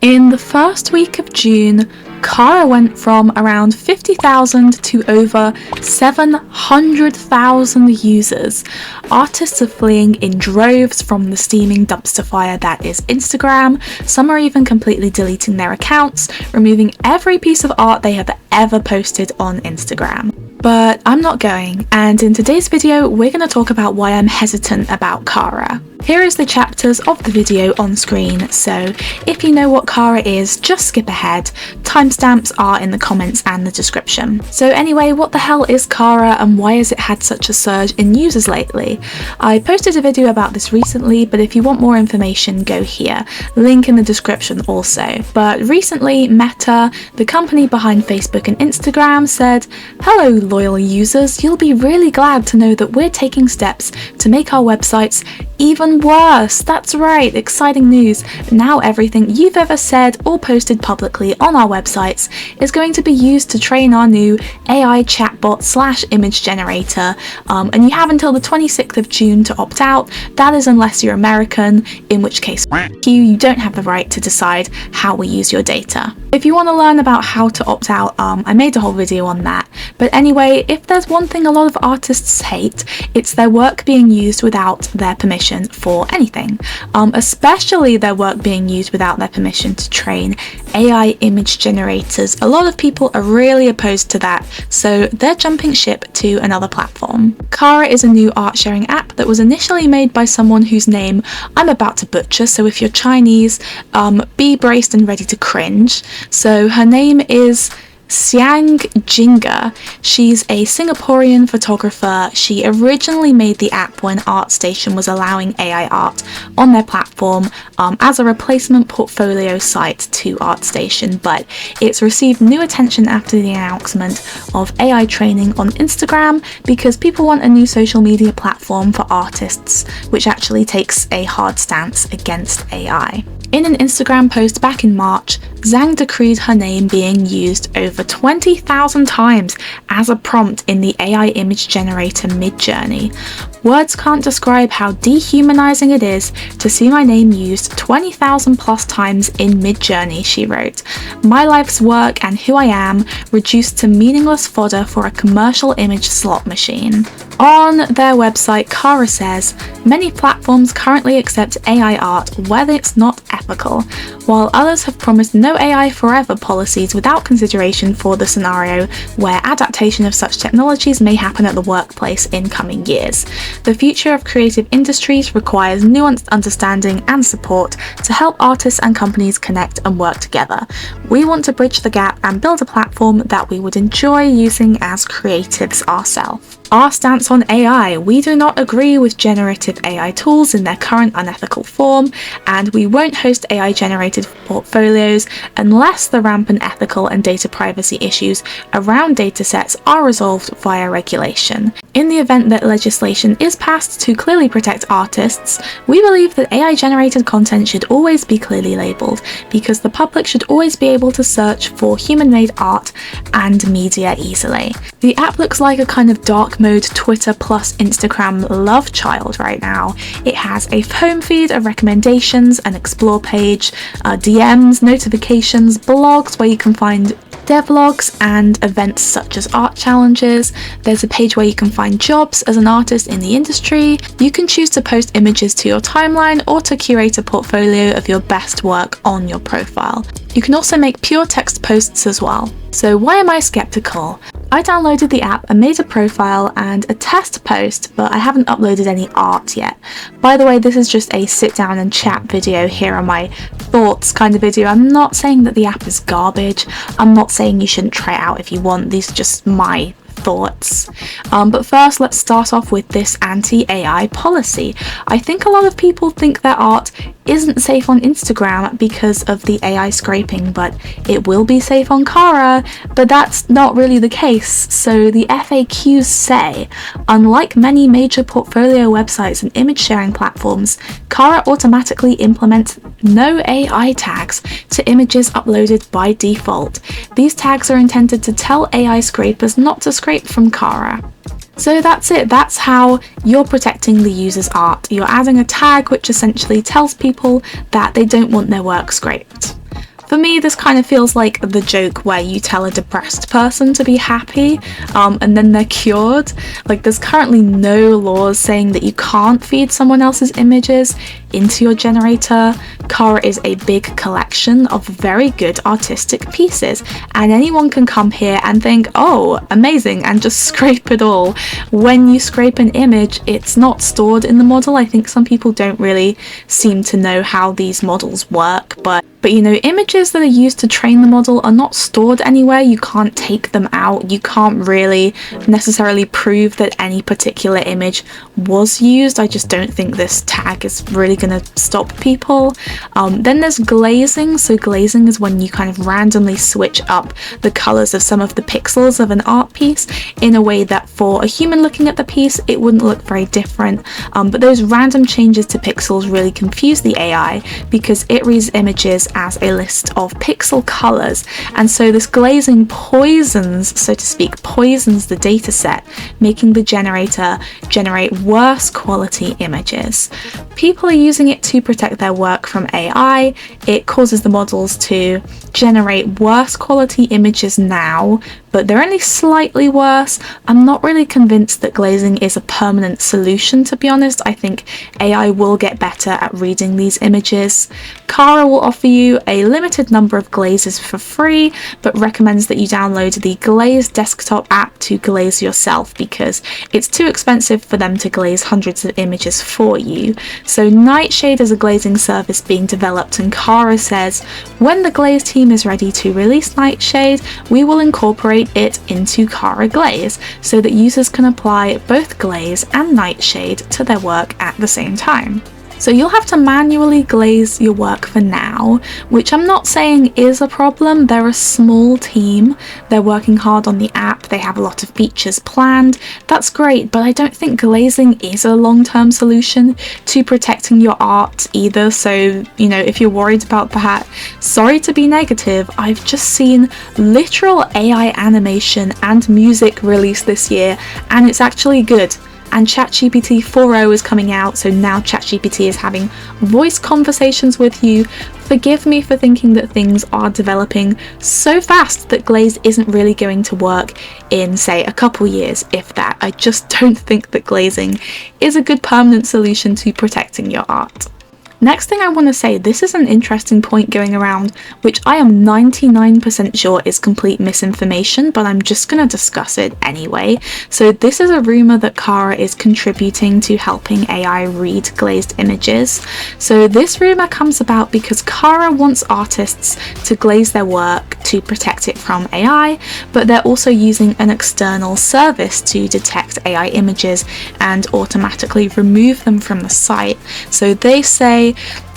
In the first week of June, Cara went from around 50,000 to over 700,000 users. Artists are fleeing in droves from the steaming dumpster fire that is Instagram. Some are even completely deleting their accounts, removing every piece of art they have ever posted on Instagram. But I'm not going, and in today's video we're going to talk about why I'm hesitant about Cara. Here is the chapters of the video on screen, so if you know what Cara is, just skip ahead. Timestamps are in the comments and the description. So anyway, what the hell is Cara and why has it had such a surge in users lately? I posted a video about this recently, but if you want more information, go here. Link in the description also. But recently, Meta, the company behind Facebook and Instagram, said, "Hello loyal users, you'll be really glad to know that we're taking steps to make our websites even worse." That's right, exciting news. Now everything you've ever said or posted publicly on our websites is going to be used to train our new AI chatbot / image generator, and you have until the 26th of June to opt out. That is unless you're American, in which case you don't have the right to decide how we use your data. If you want to learn about how to opt out, I made a whole video on that. But anyway, if there's one thing a lot of artists hate, it's their work being used without their permission for anything, especially their work being used without their permission to train AI image generators. A lot of people are really opposed to that, so they're jumping ship to another platform. Cara is a new art sharing app that was initially made by someone whose name I'm about to butcher, so if you're Chinese, be braced and ready to cringe. So her name is ᴛՂԶИＲ. She's a Singaporean photographer. She originally made the app when ArtStation was allowing AI art on their platform as a replacement portfolio site to ArtStation, but it's received new attention after the announcement of AI training on Instagram because people want a new social media platform for artists, which actually takes a hard stance against AI. In an Instagram post back in March, Zhang decreed her name being used over 20,000 times as a prompt in the AI image generator Midjourney. "Words can't describe how dehumanizing it is to see my name used 20,000 plus times in Midjourney," she wrote. "My life's work and who I am reduced to meaningless fodder for a commercial image slot machine." On their website, Cara says, "Many platforms currently accept AI art whether it's not ethical, while others have promised no AI forever policies without consideration for the scenario where adaptation of such technologies may happen at the workplace in coming years. The future of creative industries requires nuanced understanding and support to help artists and companies connect and work together. We want to bridge the gap and build a platform that we would enjoy using as creatives ourselves. Our stance on AI: we do not agree with generative AI tools in their current unethical form, and we won't host AI generated portfolios unless the rampant ethical and data privacy issues around datasets are resolved via regulation. In the event that legislation is passed to clearly protect artists, we believe that AI generated content should always be clearly labelled, because the public should always be able to search for human-made art and media easily." The app looks like a kind of dark mode Twitter plus Instagram love child right now. It has a home feed, a recommendations, an explore page, DMs, notifications, blogs where you can find devlogs and events such as art challenges. There's a page where you can find jobs as an artist in the industry. You can choose to post images to your timeline or to curate a portfolio of your best work on your profile. You can also make pure text posts as well. So why am I skeptical? I downloaded the app and made a profile and a test post, but I haven't uploaded any art yet. By the way, this is just a sit down and chat video. Here are my thoughts kind of video. I'm not saying that the app is garbage. I'm not saying you shouldn't try it out if you want. These are just my thoughts. But first, let's start off with this anti-AI policy. I think a lot of people think their art isn't safe on Instagram because of the AI scraping, but it will be safe on Cara, but that's not really the case. So the FAQs say, unlike many major portfolio websites and image sharing platforms, Cara automatically implements NoAI tags to images uploaded by default. These tags are intended to tell AI scrapers not to scrape from Cara. So that's it, that's how you're protecting the user's art. You're adding a tag which essentially tells people that they don't want their work scraped. For me, this kind of feels like the joke where you tell a depressed person to be happy, and then they're cured. Like, there's currently no laws saying that you can't feed someone else's images into your generator. Cara is a big collection of very good artistic pieces, and anyone can come here and think, oh, amazing, and just scrape it all. When you scrape an image, it's not stored in the model. I think some people don't really seem to know how these models work, but you know, images that are used to train the model are not stored anywhere. You can't take them out. You can't really necessarily prove that any particular image was used. I just don't think this tag is really going to stop people. Then there's glazing. So glazing is when you kind of randomly switch up the colors of some of the pixels of an art piece in a way that for a human looking at the piece, it wouldn't look very different. But those random changes to pixels really confuse the AI because it reads images as a list of pixel colors, and so this glazing poisons, so to speak, poisons the data set, making the generator generate worse quality images. People are using it to protect their work from AI. It causes the models to generate worse quality images now, but they're only slightly worse. I'm not really convinced that glazing is a permanent solution, to be honest. I think AI will get better at reading these images. Cara will offer you a limited number of glazes for free, but recommends that you download the Glaze desktop app to glaze yourself because it's too expensive for them to glaze hundreds of images for you. So Nightshade is a glazing service being developed, and Cara says, when the Glaze team is ready to release Nightshade, we will incorporate it into Cara Glaze so that users can apply both Glaze and Nightshade to their work at the same time. So you'll have to manually glaze your work for now, which I'm not saying is a problem. They're a small team, they're working hard on the app, they have a lot of features planned. That's great, but I don't think glazing is a long-term solution to protecting your art either. So, you know, if you're worried about that, sorry to be negative, I've just seen literal AI animation and music released this year, and it's actually good. And ChatGPT 4.0 is coming out, so now ChatGPT is having voice conversations with you. Forgive me for thinking that things are developing so fast that Glaze isn't really going to work in, say, a couple years, if that. I just don't think that glazing is a good permanent solution to protecting your art. Next thing I want to say, this is an interesting point going around, which I am 99% sure is complete misinformation, but I'm just going to discuss it anyway. So this is a rumour that Cara is contributing to helping AI read glazed images. So this rumour comes about because Cara wants artists to glaze their work to protect it from AI, but they're also using an external service to detect AI images and automatically remove them from the site. So they say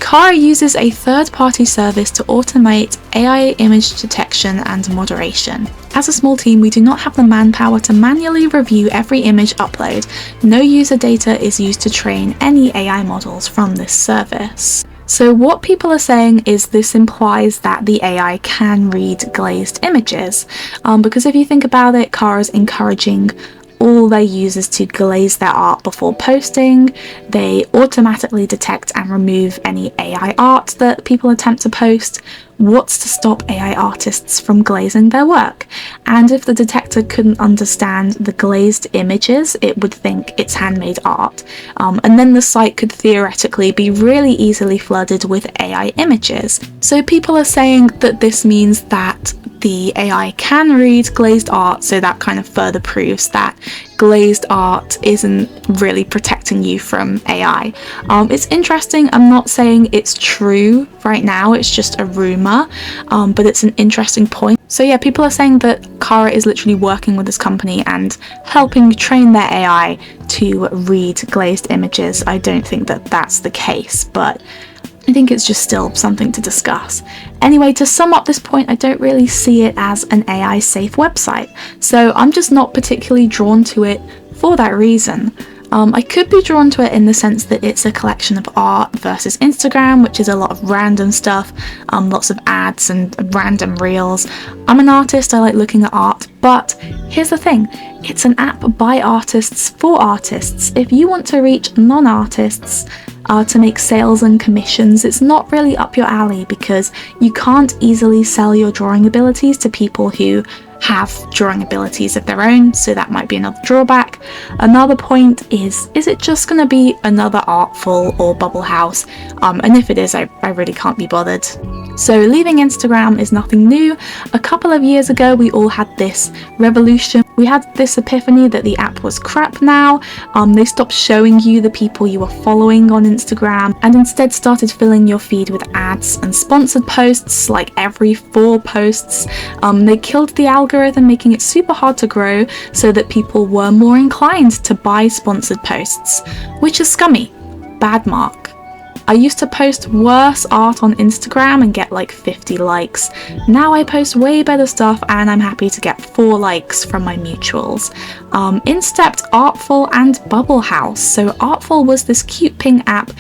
Cara uses a third-party service to automate AI image detection and moderation. As a small team, we do not have the manpower to manually review every image upload. No user data is used to train any AI models from this service. So what people are saying is this implies that the AI can read glazed images, because if you think about it, Cara's encouraging all their users to glaze their art before posting. They automatically detect and remove any AI art that people attempt to post. What's to stop AI artists from glazing their work? And if the detector couldn't understand the glazed images, it would think it's handmade art. And then the site could theoretically be really easily flooded with AI images. So people are saying that this means that the AI can read glazed art, so that kind of further proves that glazed art isn't really protecting you from AI. It's interesting. I'm not saying it's true right now, it's just a rumor, but it's an interesting point. So yeah, people are saying that Cara is literally working with this company and helping train their AI to read glazed images. I don't think that that's the case, but I think it's just still something to discuss. Anyway, to sum up this point, I don't really see it as an AI safe website, so I'm just not particularly drawn to it for that reason. I could be drawn to it in the sense that it's a collection of art versus Instagram, which is a lot of random stuff, lots of ads and random reels. I'm an artist, I like looking at art, but here's the thing, it's an app by artists for artists. If you want to reach non-artists, to make sales and commissions, it's not really up your alley because you can't easily sell your drawing abilities to people who have drawing abilities of their own, so that might be another drawback. Another point is it just going to be another Artfol or Bubblehouse? And if it is, I really can't be bothered. So leaving Instagram is nothing new. A couple of years ago, we all had this revolution. We had this epiphany that the app was crap now. They stopped showing you the people you were following on Instagram and instead started filling your feed with ads and sponsored posts like every 4 posts. They killed the algorithm, making it super hard to grow so that people were more inclined to buy sponsored posts, which is scummy. Bad mark. I used to post worse art on Instagram and get like 50 likes. Now I post way better stuff and I'm happy to get 4 likes from my mutuals. In stepped Artfol and Bubblehouse. So Artfol was this cute pink app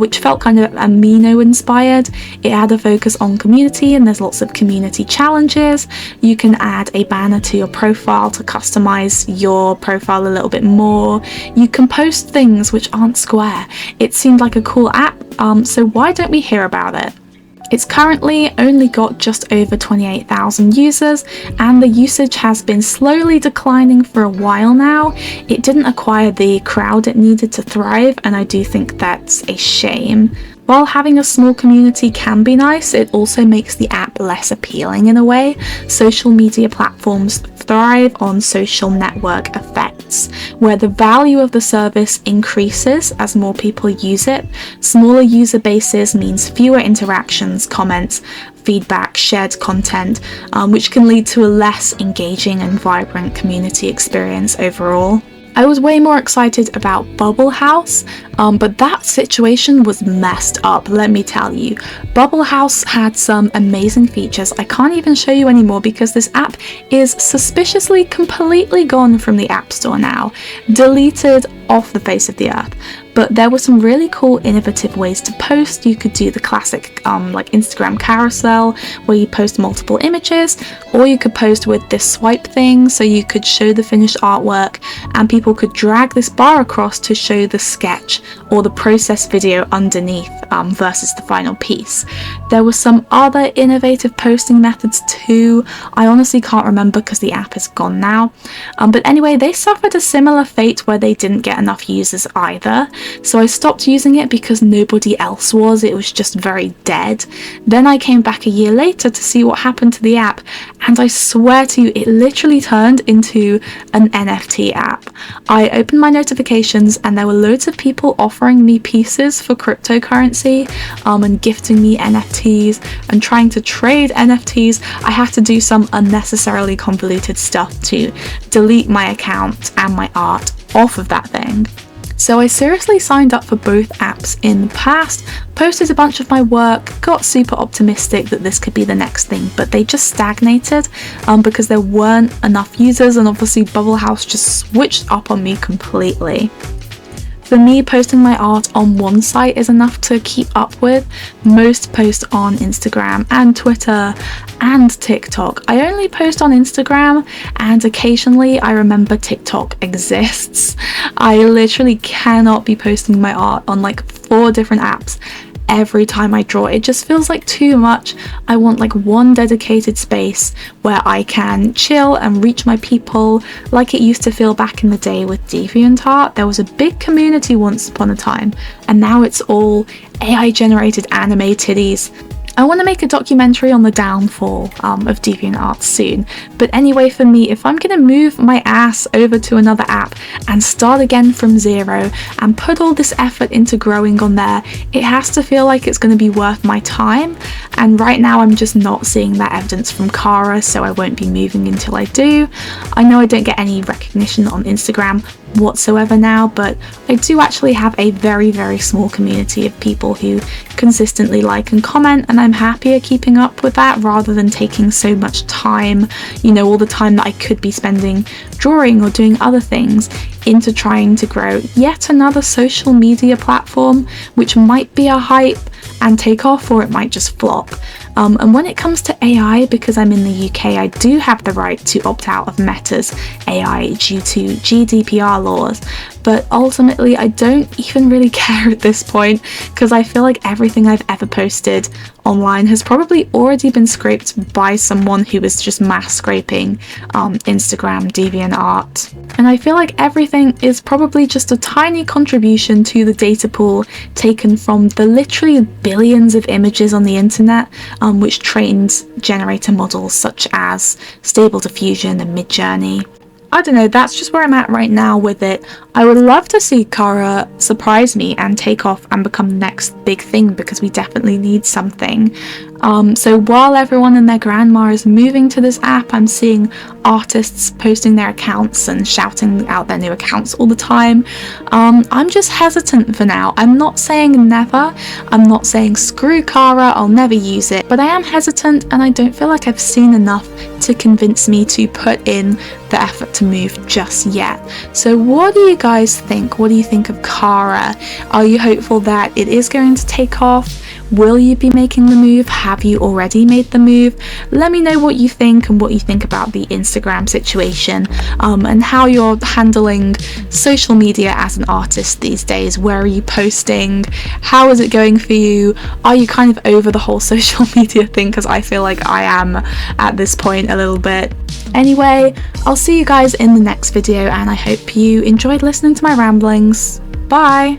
which felt kind of Amino inspired. It had a focus on community and there's lots of community challenges. You can add a banner to your profile to customize your profile a little bit more. You can post things which aren't square. It seemed like a cool app. So why don't we hear about it? It's currently only got just over 28,000 users and the usage has been slowly declining for a while now. It didn't acquire the crowd it needed to thrive and I do think that's a shame. While having a small community can be nice, it also makes the app less appealing in a way. Social media platforms thrive on social network effects, where the value of the service increases as more people use it. Smaller user bases means fewer interactions, comments, feedback, shared content, which can lead to a less engaging and vibrant community experience overall. I was way more excited about Bubblehouse, but that situation was messed up, let me tell you. Bubblehouse had some amazing features I can't even show you anymore because this app is suspiciously completely gone from the App Store now, deleted off the face of the earth. But there were some really cool innovative ways to post. You could do the classic like Instagram carousel where you post multiple images, or you could post with this swipe thing so you could show the finished artwork and people could drag this bar across to show the sketch or the process video underneath versus the final piece. There were some other innovative posting methods too. I honestly can't remember because the app is gone now. But anyway, they suffered a similar fate where they didn't get enough users either. So I stopped using it because nobody else was. It was just very dead. Then I came back a year later to see what happened to the app, and I swear to you, it literally turned into an NFT app. I opened my notifications and there were loads of people offering me pieces for cryptocurrency and gifting me NFTs and trying to trade NFTs. I had to do some unnecessarily convoluted stuff to delete my account and my art off of that thing. So I seriously signed up for both apps in the past, posted a bunch of my work, got super optimistic that this could be the next thing, but they just stagnated because there weren't enough users, and obviously Bubblehouse just switched up on me completely. For me, posting my art on one site is enough to keep up with. Most post on Instagram and Twitter and TikTok. I only post on Instagram and occasionally I remember TikTok exists. I literally cannot be posting my art on like 4 different apps every time I draw. It just feels like too much. I want like one dedicated space where I can chill and reach my people like it used to feel back in the day with DeviantArt. There was a big community once upon a time and now it's all AI generated anime titties. I want to make a documentary on the downfall of DeviantArt soon, but anyway, for me, if I'm going to move my ass over to another app and start again from zero and put all this effort into growing on there, it has to feel like it's going to be worth my time, and right now I'm just not seeing that evidence from Cara, so I won't be moving until I do. I know I don't get any recognition on Instagram whatsoever now, but I do actually have a very, very small community of people who consistently like and comment, and I'm happier keeping up with that rather than taking so much time, you know, all the time that I could be spending drawing or doing other things, into trying to grow yet another social media platform which might be a hype and take off, or it might just flop. And when it comes to AI, because I'm in the UK, I do have the right to opt out of Meta's AI due to GDPR laws, but ultimately I don't even really care at this point, because I feel like everything I've ever posted online has probably already been scraped by someone who is just mass scraping Instagram DeviantArt. And I feel like everything is probably just a tiny contribution to the data pool taken from the literally billions of images on the internet, which trains generator models such as Stable Diffusion and Midjourney. I don't know, that's just where I'm at right now with it. I would love to see Cara surprise me and take off and become the next big thing, because we definitely need something. So while everyone and their grandma is moving to this app, I'm seeing artists posting their accounts and shouting out their new accounts all the time. I'm just hesitant for now. I'm not saying never, I'm not saying screw Cara, I'll never use it, but I am hesitant, and I don't feel like I've seen enough to convince me to put in the effort to move just yet. So what do you guys think? What do you think of Cara? Are you hopeful that it is going to take off? Will you be making the move? Have you already made the move? Let me know what you think and what you think about the Instagram situation, and how you're handling social media as an artist these days. Where are you posting? How is it going for you? Are you kind of over the whole social media thing? Because I feel like I am at this point a little bit. Anyway, I'll see you guys in the next video, and I hope you enjoyed listening to my ramblings. Bye!